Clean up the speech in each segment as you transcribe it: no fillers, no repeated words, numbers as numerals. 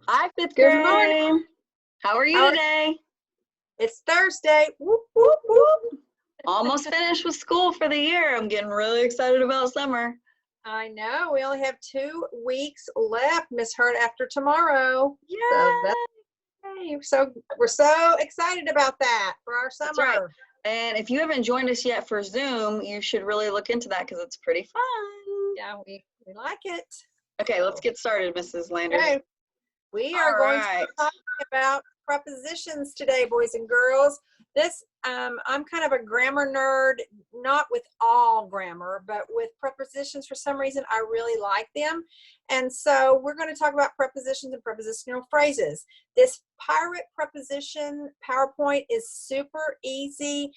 Hi, fifth Good morning. grade. How are you How are today? It's Thursday. Whoop, whoop, whoop. Almost finished with school for the year. I'm getting really excited about summer. I know. We only have 2 weeks left, Miss Hurt, after tomorrow. So Yay! that's so we're so excited about that for our That's right. summer. And if you haven't joined us yet for Zoom, you should really look into that because it's pretty fun. Yeah, we like it. Okay, let's get started, Mrs. Landers. Okay. We are All going to right. be talking about prepositions today, boys and girls. This, I'm kind of a grammar nerd, not with all grammar, but with prepositions for some reason, I really like them. And so we're going to talk about prepositions and prepositional phrases. This pirate preposition PowerPoint is super easy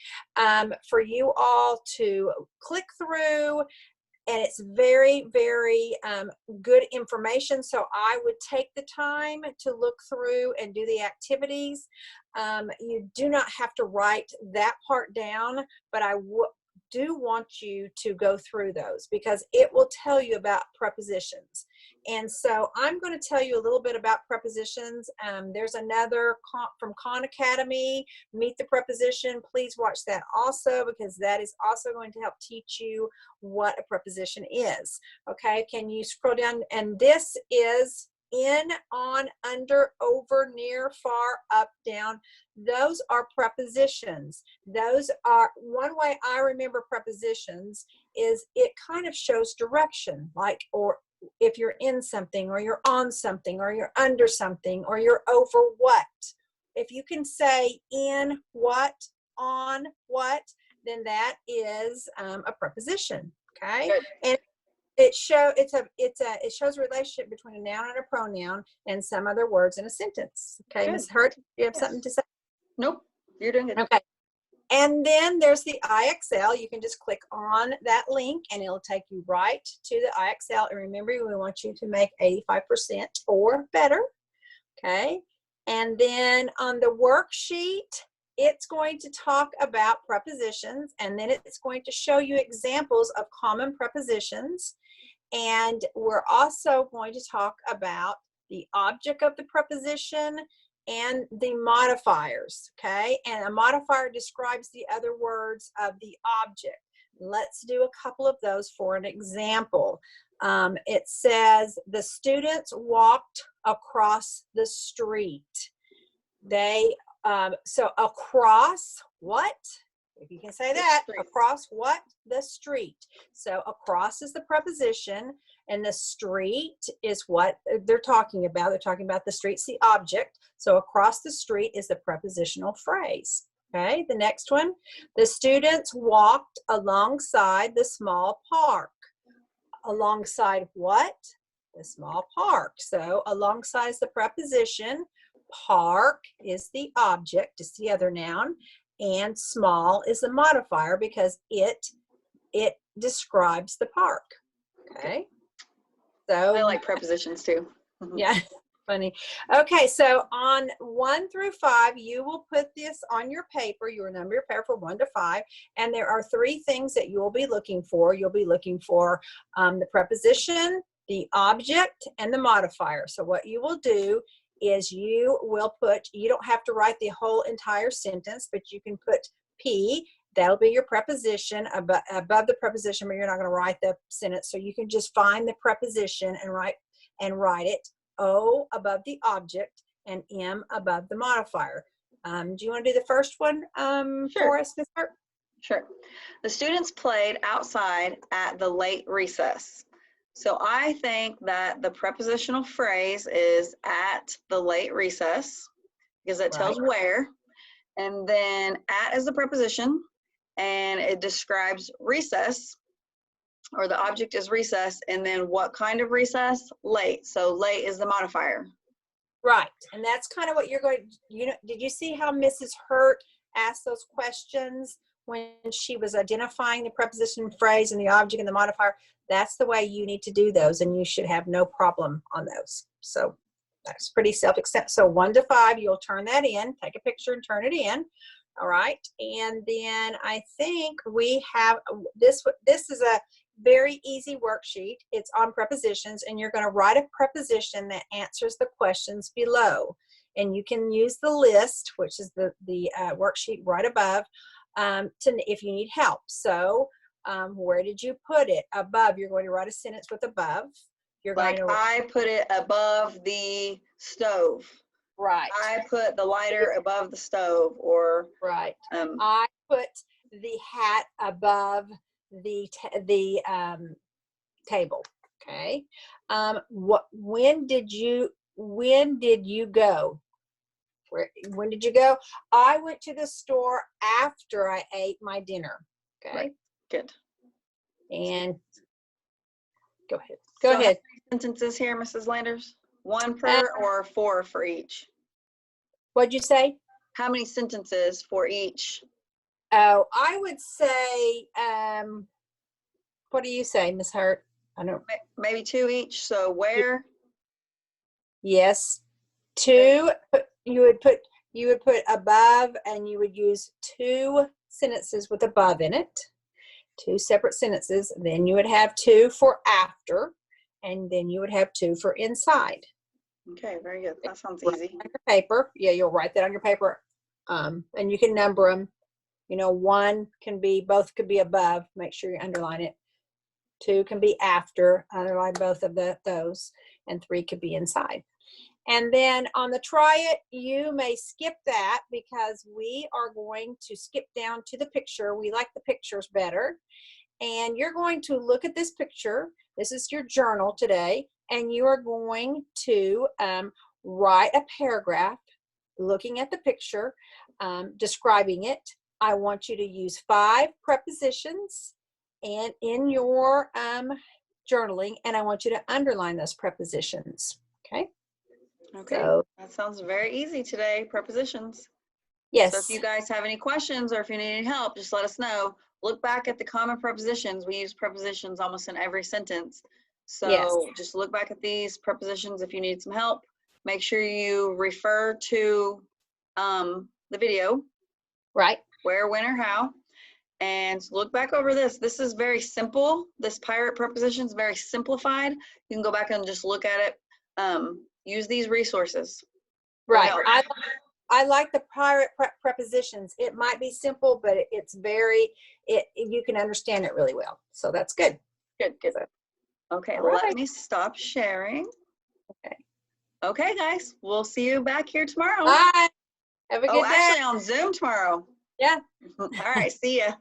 for you all to click through, and it's very, very good information. So I would take the time to look through and do the activities. You do not have to write that part down, but I do want you to go through those because it will tell you about prepositions. And so I'm going to tell you a little bit about prepositions. There's another from Khan Academy, Meet the Preposition. Please watch that also because that is also going to help teach you what a preposition is. Okay, can you scroll down? And this is in, on, under, over, near, far, up, down. Those are prepositions. Those are, one way I remember prepositions is it kind of shows direction, like, or if you're in something, or you're on something, or you're under something, or you're over what. If you can say in what, on what, then that is a preposition. Okay. Good. And it shows a relationship between a noun and a pronoun and some other words in a sentence. Okay, Ms. Hurt, do you have something to say? Nope, you're doing good. Okay. And then there's the IXL. You can just click on that link and it'll take you right to the IXL. And remember, we want you to make 85% or better. Okay. And then on the worksheet, it's going to talk about prepositions, and then it's going to show you examples of common prepositions. And we're also going to talk about the object of the preposition and the modifiers, okay? And a modifier describes the other words of the object. Let's do a couple of those for an example. It says, the students walked across the street. So across what? If you can say that, across what? The street. So across is the preposition, and the street is what they're talking about. They're talking about the street's the object. So across the street is the prepositional phrase. Okay, the next one. The students walked alongside the small park. Alongside what? The small park. So alongside is the preposition. Park is the object, is the other noun. And small is the modifier because it describes the park. Okay. So I like prepositions too. Yeah, funny. Okay, so on 1 through 5, you will put this on your paper. You will number your paper from 1 to 5, and there are 3 things that you will be looking for. You'll be looking for the preposition, the object, and the modifier. So what you will do is you will put, you don't have to write the whole entire sentence, but you can put P. That'll be your preposition above the preposition, but you're not going to write the sentence. So you can just find the preposition and write it. O above the object and M above the modifier. Do you want to do the first one for us, Ms. Hurt? Sure. The students played outside at the late recess. So I think that the prepositional phrase is at the late recess because it tells where. And then at is the preposition and it describes recess, or the object is recess, and then what kind of recess? Late. So late is the modifier. Right. And that's kind of what you're going to, did you see how Mrs. Hurt asked those questions when she was identifying the preposition phrase and the object and the modifier? That's the way you need to do those, and you should have no problem on those. So that's pretty self-accepted. So 1 to 5, you'll turn that in, take a picture and turn it in. All right. And then I think we have this is very easy worksheet. It's on prepositions, and you're going to write a preposition that answers the questions below. And you can use the list, which is the worksheet right above, if you need help. So where did you put it? Above. You're going to write a sentence with above. You're Like going to, I put it above the stove. right. I put the lighter above the stove, or Right. I put the hat above the table. Okay. When did you go? When did you go? I went to the store after I ate my dinner. Okay. Right. Good. And go ahead. So Go ahead. how many sentences here, Mrs. Landers? 1 per or 4 for each? What'd you say? How many sentences for each? Oh, I would say, what do you say, Ms. Hurt? I don't. Maybe 2 each. So where? Yes. 2. You would put above, and you would use 2 sentences with above in it. 2 separate sentences. Then you would have 2 for after, and then you would have 2 for inside. Okay, very good. That sounds Write easy. on your paper. Yeah, you'll write that on your paper. And you can number them. You know, 1 can be, both could be above. Make sure you underline it. 2 can be after. Underline both of those. And 3 could be inside. And then on the try it, you may skip that because we are going to skip down to the picture. We like the pictures better. And you're going to look at this picture. This is your journal today. And you are going to write a paragraph looking at the picture, describing it. I want you to use 5 prepositions and in your journaling, and I want you to underline those prepositions. Okay? Okay, So, that sounds very easy today, prepositions. yes. So if you guys have any questions or if you need any help, just let us know. Look back at the common prepositions. We use prepositions almost in every sentence. So Yes. just look back at these prepositions if you need some help. Make sure you refer to the video, Right. where, when, or how, and look back over this. This is very simple. This pirate preposition is very simplified. You can go back and just look at it. Use these resources. Right. I like the pirate prepositions. It might be simple, but it's very, you can understand it really well. So that's good. Good, good. Okay, All let right. me stop sharing. Okay. Okay, guys, we'll see you back here tomorrow. Bye. Have a good day. Actually on Zoom tomorrow. Yeah. All right, see ya.